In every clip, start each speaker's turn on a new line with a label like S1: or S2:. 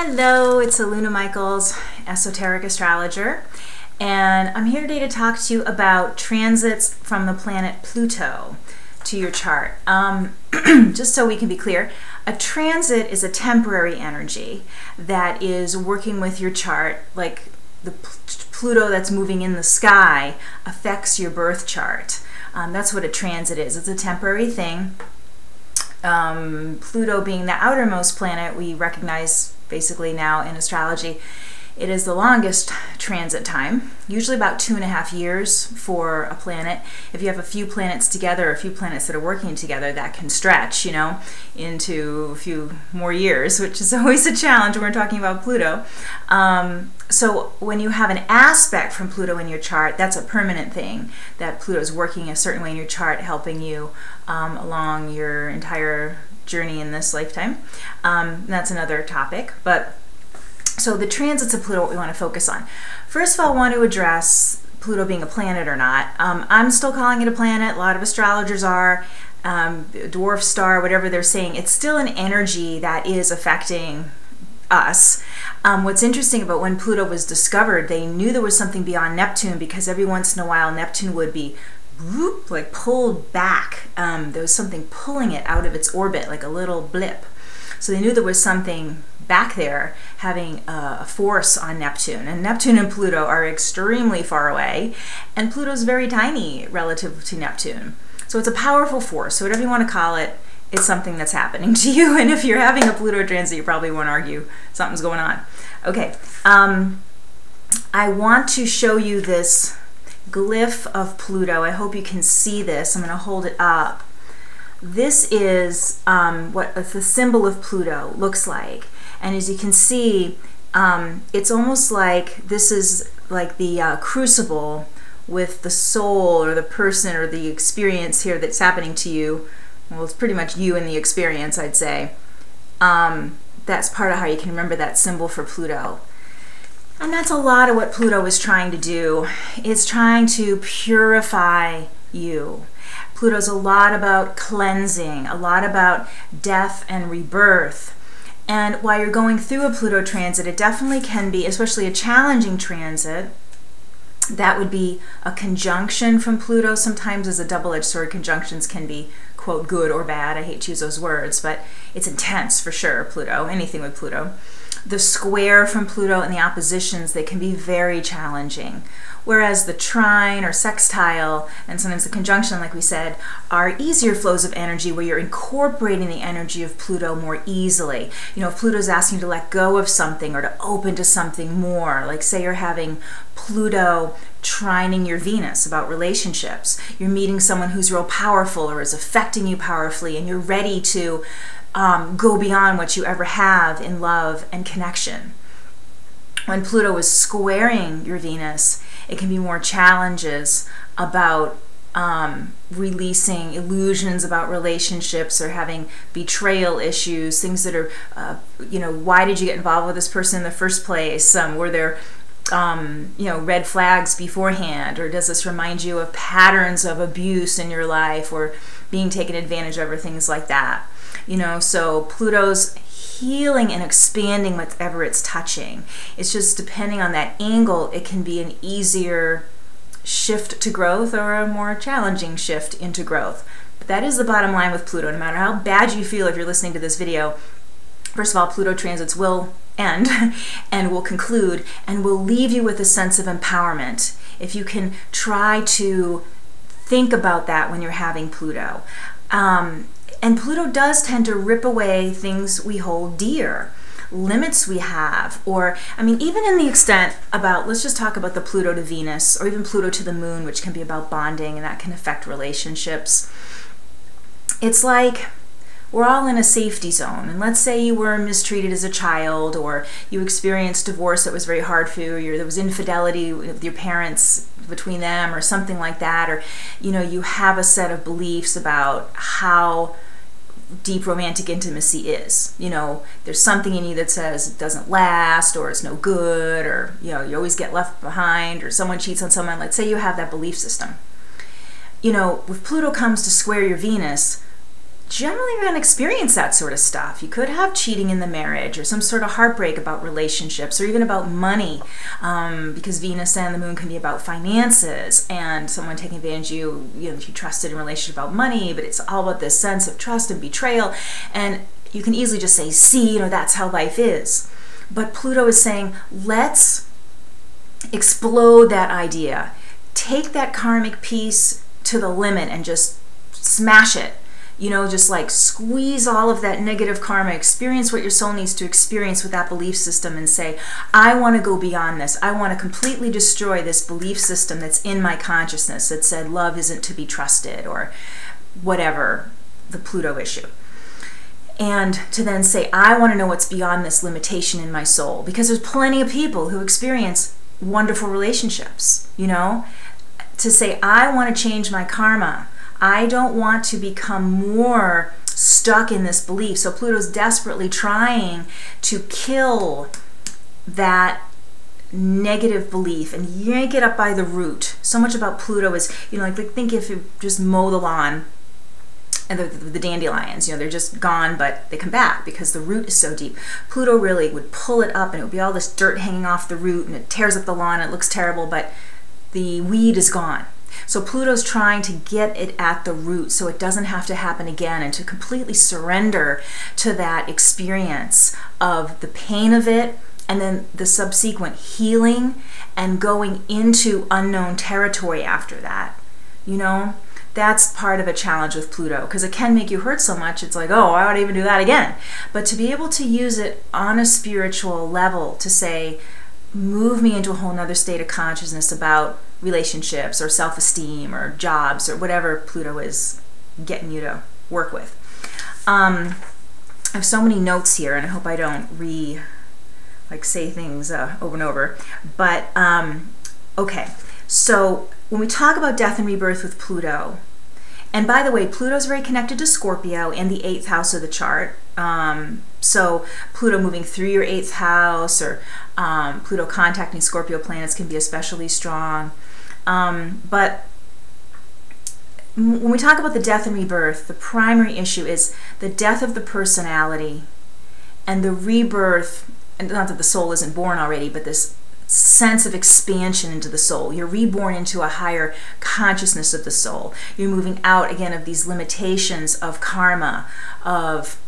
S1: Hello, it's Aluna Michaels, Esoteric Astrologer, and I'm here today to talk to you about transits from the planet Pluto to your chart. Just so we can be clear, a transit is a temporary energy that is working with your chart, like the Pluto that's moving in the sky affects your birth chart. That's what a transit is. It's a temporary thing. Pluto being the outermost planet, we recognize basically now in astrology, it is the longest transit time, usually about 2.5 years for a planet. If you have a few planets together, a few planets that are working together, that can stretch, into a few more years, which is always a challenge when we're talking about Pluto. So when you have an aspect from Pluto in your chart, that's a permanent thing, that Pluto's working a certain way in your chart, helping you along your entire journey in this lifetime. That's another topic, but so the transits of Pluto, what we want to focus on. First of all, I want to address Pluto being a planet or not. I'm still calling it a planet. A lot of astrologers are. Dwarf star, whatever they're saying, it's still an energy that is affecting us. What's interesting about when Pluto was discovered, they knew there was something beyond Neptune, because every once in a while Neptune would be like pulled back. There was something pulling it out of its orbit, like a little blip. So they knew there was something back there having a force on Neptune. And Neptune and Pluto are extremely far away, and Pluto's very tiny relative to Neptune. So it's a powerful force. So whatever you want to call it, it's something that's happening to you. And if you're having a Pluto transit, you probably won't argue something's going on. Okay, I want to show you this glyph of Pluto. I hope you can see this. I'm going to hold it up. This is what the symbol of Pluto looks like. And as you can see, it's almost like this is like the crucible with the soul or the person or the experience here that's happening to you. Well, it's pretty much you and the experience, I'd say. That's part of how you can remember that symbol for Pluto. And that's a lot of what Pluto is trying to do. It's trying to purify you. Pluto's a lot about cleansing, a lot about death and rebirth. And while you're going through a Pluto transit, it definitely can be, especially a challenging transit, that would be a conjunction from Pluto. Sometimes as a double-edged sword, conjunctions can be, quote, good or bad. I hate to use those words, but it's intense for sure, Pluto, anything with Pluto. The square from Pluto and the oppositions, they can be very challenging. Whereas the trine or sextile, and sometimes the conjunction, like we said, are easier flows of energy where you're incorporating the energy of Pluto more easily. If Pluto's asking you to let go of something or to open to something more, like say you're having Pluto trining your Venus about relationships. You're meeting someone who's real powerful or is affecting you powerfully, and you're ready to go beyond what you ever have in love and connection. When Pluto is squaring your Venus, it can be more challenges about releasing illusions about relationships or having betrayal issues, things that are, why did you get involved with this person in the first place? Were there red flags beforehand, or does this remind you of patterns of abuse in your life or being taken advantage of or things like that? So Pluto's healing and expanding whatever it's touching. It's just depending on that angle, it can be an easier shift to growth or a more challenging shift into growth. But that is the bottom line with Pluto. No matter how bad you feel if you're listening to this video, first of all, Pluto transits will end and will conclude and will leave you with a sense of empowerment. If you can try to think about that when you're having Pluto. And Pluto does tend to rip away things we hold dear, limits we have, or, even in the extent about, let's just talk about the Pluto to Venus, or even Pluto to the Moon, which can be about bonding, and that can affect relationships. It's like we're all in a safety zone, and let's say you were mistreated as a child, or you experienced divorce that was very hard for you, or there was infidelity with your parents, between them, or something like that, or you have a set of beliefs about how deep romantic intimacy is. There's something in you that says it doesn't last, or it's no good, or you always get left behind, or someone cheats on someone. Let's say you have that belief system. If Pluto comes to square your Venus, generally you're going to experience that sort of stuff. You could have cheating in the marriage, or some sort of heartbreak about relationships, or even about money, because Venus and the moon can be about finances, and someone taking advantage of you, if you trusted in a relationship about money, but it's all about this sense of trust and betrayal, and you can easily just say, see, that's how life is. But Pluto is saying, let's explode that idea. Take that karmic piece to the limit and just smash it. Just like squeeze all of that negative karma, experience what your soul needs to experience with that belief system, and say, I want to go beyond this. I want to completely destroy this belief system that's in my consciousness that said love isn't to be trusted, or whatever the Pluto issue. And to then say, I want to know what's beyond this limitation in my soul, because there's plenty of people who experience wonderful relationships, to say, I want to change my karma. I don't want to become more stuck in this belief. So Pluto's desperately trying to kill that negative belief and yank it up by the root. So much about Pluto is, like think if you just mow the lawn, and the dandelions, they're just gone, but they come back because the root is so deep. Pluto really would pull it up, and it would be all this dirt hanging off the root, and it tears up the lawn, and it looks terrible, but the weed is gone. So Pluto's trying to get it at the root so it doesn't have to happen again, and to completely surrender to that experience of the pain of it, and then the subsequent healing and going into unknown territory after that. That's part of a challenge with Pluto, because it can make you hurt so much, it's like, oh, I ought to even do that again. But to be able to use it on a spiritual level to say, move me into a whole nother state of consciousness about relationships or self-esteem or jobs or whatever Pluto is getting you to work with. I have so many notes here, and I hope I don't say things over and over. But okay, so when we talk about death and rebirth with Pluto, and by the way, Pluto's very connected to Scorpio and the 8th house of the chart. So Pluto moving through your 8th house, or Pluto contacting Scorpio planets can be especially strong. But when we talk about the death and rebirth, the primary issue is the death of the personality and the rebirth, and not that the soul isn't born already, but this sense of expansion into the soul. You're reborn into a higher consciousness of the soul. You're moving out again of these limitations of karma, of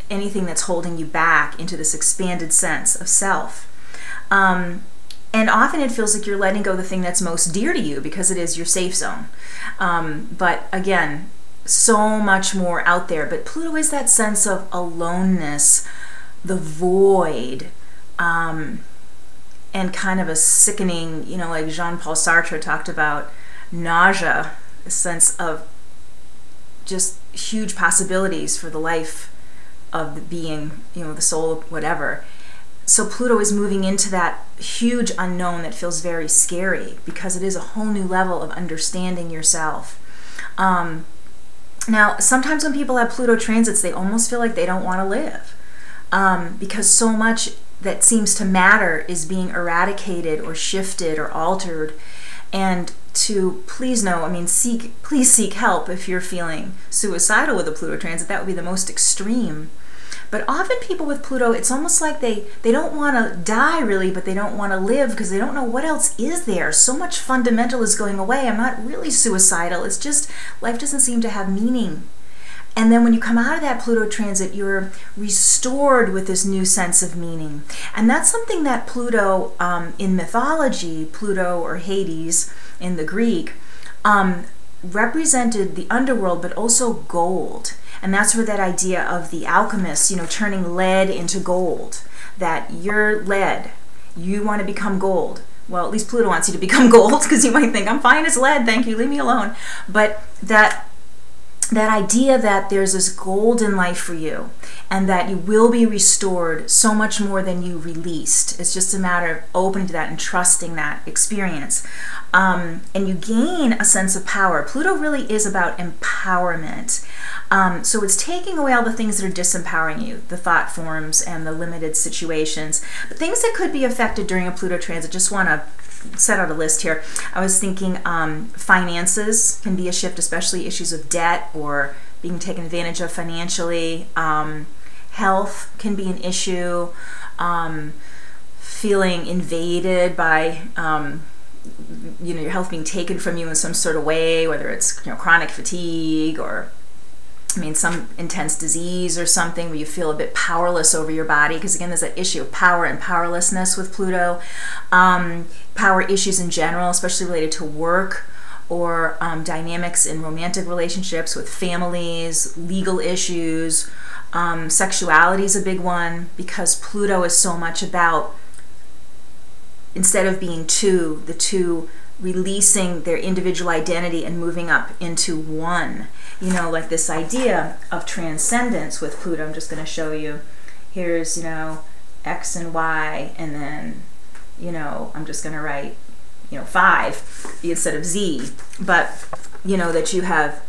S1: anything that's holding you back, into this expanded sense of self. And often it feels like you're letting go of the thing that's most dear to you, because it is your safe zone. But again, so much more out there. But Pluto is that sense of aloneness, the void, and kind of a sickening, like Jean-Paul Sartre talked about nausea, a sense of just huge possibilities for the life of the being, the soul, whatever. So Pluto is moving into that huge unknown that feels very scary, because it is a whole new level of understanding yourself. Now, sometimes when people have Pluto transits, they almost feel like they don't want to live, because so much that seems to matter is being eradicated or shifted or altered. And to please know, please seek help if you're feeling suicidal with a Pluto transit. That would be the most extreme. But often people with Pluto, it's almost like they don't want to die really, but they don't want to live because they don't know what else is there. So much fundamental is going away. I'm not really suicidal. It's just life doesn't seem to have meaning. And then when you come out of that Pluto transit, you're restored with this new sense of meaning. And that's something that Pluto, in mythology, Pluto or Hades in the Greek, represented the underworld, but also gold. And that's where that idea of the alchemist, turning lead into gold, that you're lead, you want to become gold. Well, at least Pluto wants you to become gold, because you might think, I'm fine as lead, thank you, leave me alone. But that idea that there's this golden life for you, and that you will be restored so much more than you released. It's just a matter of opening to that and trusting that experience. And you gain a sense of power. Pluto really is about empowerment. So it's taking away all the things that are disempowering you, the thought forms and the limited situations. But things that could be affected during a Pluto transit, just want to set out a list here. I was thinking finances can be a shift, especially issues of debt or being taken advantage of financially. Health can be an issue. Feeling invaded by your health being taken from you in some sort of way, whether it's chronic fatigue or some intense disease or something where you feel a bit powerless over your body, because again, there's that issue of power and powerlessness with Pluto. Power issues in general, especially related to work or dynamics in romantic relationships with families, legal issues. Sexuality is a big one, because Pluto is so much about, instead of being two, the two releasing their individual identity and moving up into one. Like this idea of transcendence with Pluto. I'm just going to show you. Here's, X and Y, and then, I'm just going to write, 5 instead of Z. But, that you have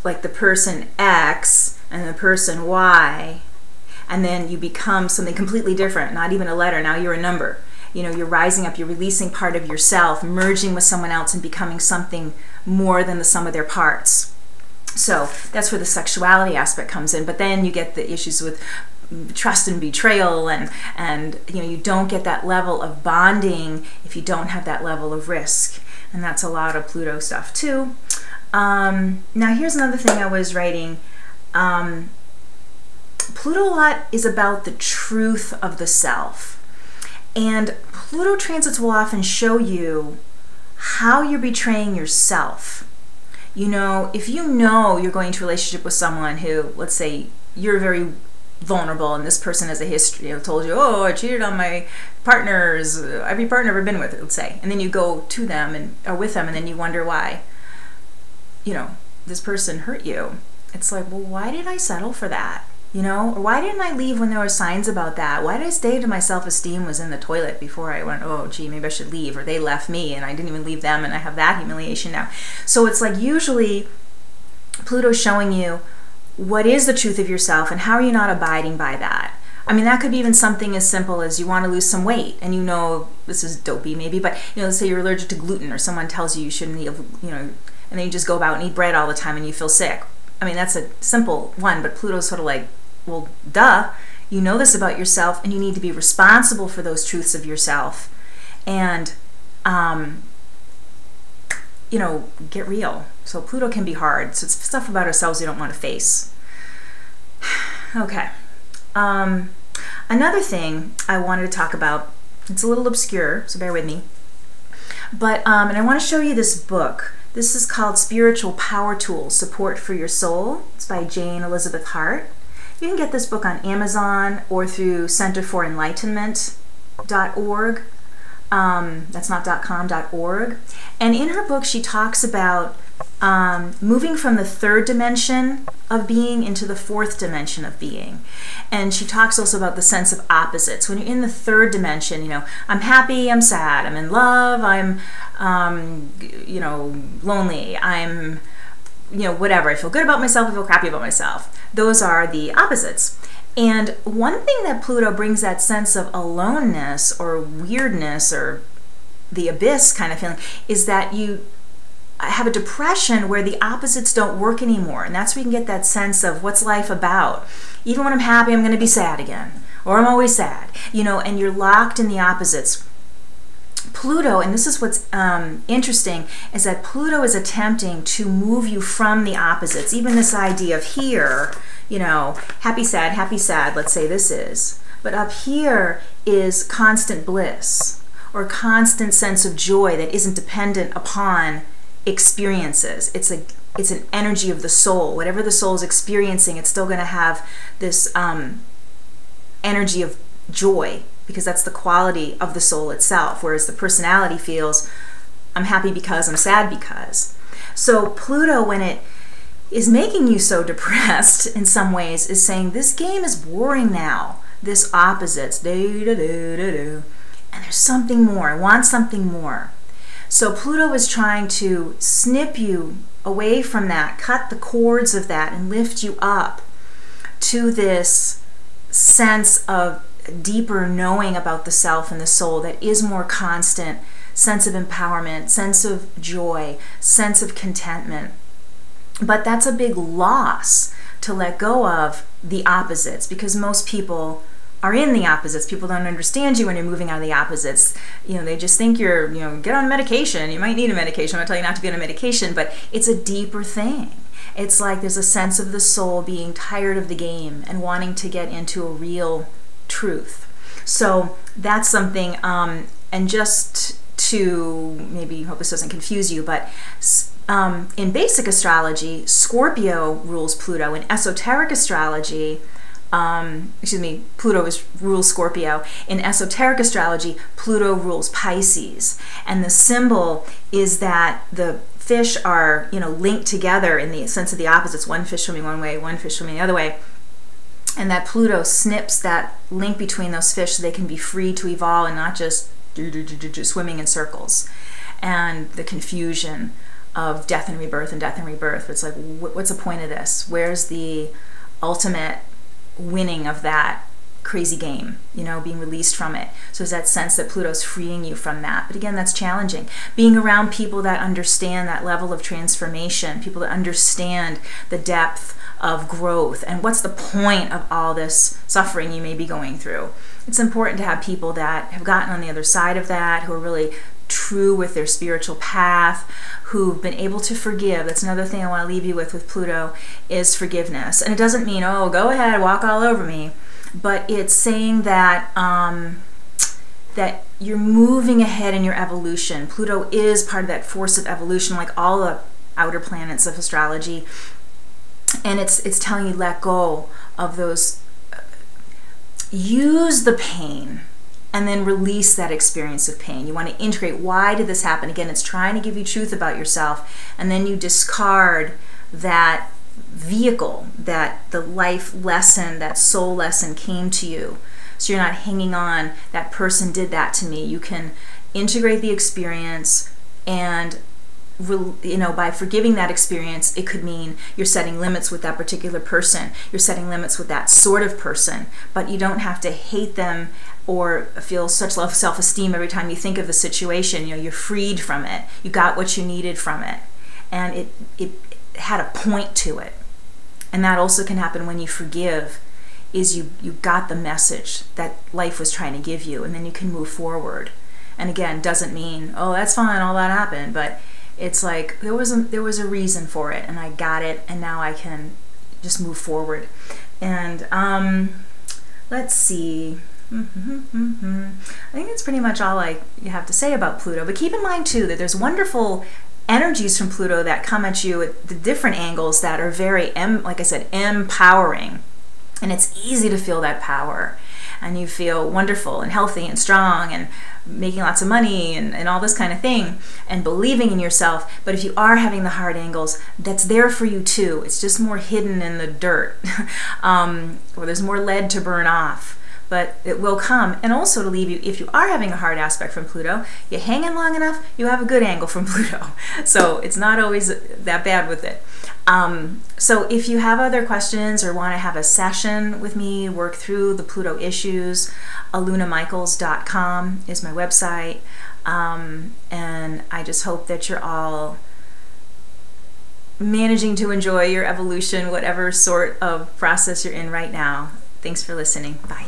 S1: like the person X and the person Y, and then you become something completely different, not even a letter. Now you're a number. You're rising up, you're releasing part of yourself, merging with someone else and becoming something more than the sum of their parts. So that's where the sexuality aspect comes in. But then you get the issues with trust and betrayal, and you don't get that level of bonding if you don't have that level of risk. And that's a lot of Pluto stuff too. Now here's another thing I was writing. Pluto a lot is about the truth of the self. And Pluto transits will often show you how you're betraying yourself. If you're going to a relationship with someone who, let's say, you're very vulnerable and this person has a history, told you, oh, I cheated on my partners, every partner I've ever been with, let's say, and then you go to them or with them, and then you wonder why, this person hurt you. It's like, well, why did I settle for that? Or why didn't I leave when there were signs about that? Why did I stay till my self-esteem was in the toilet before I went, oh, gee, maybe I should leave, or they left me and I didn't even leave them and I have that humiliation now. So it's like usually Pluto's showing you what is the truth of yourself and how are you not abiding by that. That could be even something as simple as you want to lose some weight, and this is dopey maybe, but let's say you're allergic to gluten, or someone tells you you shouldn't eat, and then you just go about and eat bread all the time and you feel sick. That's a simple one, but Pluto's sort of like, well, duh, you know this about yourself, and you need to be responsible for those truths of yourself, and get real. So Pluto can be hard. So it's stuff about ourselves we don't want to face. Okay. Another thing I wanted to talk about, it's a little obscure, so bear with me, but and I want to show you this book. This is called Spiritual Power Tools, Support for Your Soul. It's by Jane Elizabeth Hart. You can get this book on Amazon or through centerforenlightenment.org. That's not .com, .org. And in her book, she talks about moving from the third dimension of being into the fourth dimension of being. And she talks also about the sense of opposites. When you're in the third dimension, I'm happy, I'm sad, I'm in love, I'm, lonely, I'm, whatever. I feel good about myself, I feel crappy about myself. Those are the opposites. And one thing that Pluto brings, that sense of aloneness or weirdness or the abyss kind of feeling, is that you have a depression where the opposites don't work anymore. And that's where you can get that sense of what's life about. Even when I'm happy, I'm going to be sad again. Or I'm always sad. And you're locked in the opposites. Pluto, and this is what's interesting, is that Pluto is attempting to move you from the opposites. Even this idea of here, happy, sad, let's say this is. But up here is constant bliss, or constant sense of joy that isn't dependent upon experiences. It's an energy of the soul. Whatever the soul is experiencing, it's still going to have this energy of joy, because that's the quality of the soul itself, whereas the personality feels, I'm happy because, I'm sad because. So Pluto, when it is making you so depressed in some ways, is saying this game is boring now. This opposites, and there's something more. I want something more. So Pluto is trying to snip you away from that, cut the cords of that, and lift you up to this sense of deeper knowing about the self and the soul that is more constant, sense of empowerment, sense of joy, sense of contentment. But that's a big loss to let go of the opposites, because most people are in the opposites. People don't understand you when you're moving out of the opposites. They just think you're, get on medication. You might need a medication. I'm not telling you not to be on a medication, but it's a deeper thing. It's like there's a sense of the soul being tired of the game and wanting to get into a real truth. So that's something, and just to maybe, hope this doesn't confuse you, but in basic astrology, Scorpio rules Pluto. In esoteric astrology, Pluto rules Scorpio. In esoteric astrology, Pluto rules Pisces. And the symbol is that the fish are, linked together in the sense of the opposites. One fish swimming one way, one fish swimming the other way. And that Pluto snips that link between those fish so they can be free to evolve and not just swimming in circles. And the confusion of death and rebirth and death and rebirth. It's like, what's the point of this? Where's the ultimate winning of that crazy game, being released from it? So there's that sense that Pluto's freeing you from that. But again, that's challenging. Being around people that understand that level of transformation, people that understand the depth of growth and what's the point of all this suffering you may be going through. It's important to have people that have gotten on the other side of that, who are really true with their spiritual path, who've been able to forgive. That's another thing I want to leave you with Pluto, is forgiveness. And it doesn't mean, oh, go ahead, walk all over me, but it's saying that that you're moving ahead in your evolution. Pluto is part of that force of evolution, like all the outer planets of astrology. And it's telling you, let go of those, use the pain, and then release that experience of pain. You want to integrate, why did this happen? Again, it's trying to give you truth about yourself, and then you discard that vehicle, that the life lesson, that soul lesson came to you. So you're not hanging on, that person did that to me. You can integrate the experience, and by forgiving that experience, it could mean you're setting limits with that particular person. You're setting limits with that sort of person, but you don't have to hate them or feel such low self-esteem every time you think of the situation. You're freed from it. You got what you needed from it, and it had a point to it. And that also can happen when you forgive, is you got the message that life was trying to give you, and then you can move forward. And again, doesn't mean, oh, that's fine, all that happened, but it's like there was a reason for it, and I got it, and now I can just move forward. And let's see. I think that's pretty much all you have to say about Pluto. But keep in mind too that there's wonderful energies from Pluto that come at you at the different angles that are very, like I said, empowering. And it's easy to feel that power. And you feel wonderful and healthy and strong and making lots of money and all this kind of thing, and believing in yourself. But if you are having the hard angles, that's there for you too. It's just more hidden in the dirt, or there's more lead to burn off. But it will come. And also to leave you, if you are having a hard aspect from Pluto, you hang in long enough, you have a good angle from Pluto. So it's not always that bad with it. So if you have other questions or want to have a session with me, work through the Pluto issues, alunamichaels.com is my website. And I just hope that you're all managing to enjoy your evolution, whatever sort of process you're in right now. Thanks for listening. Bye.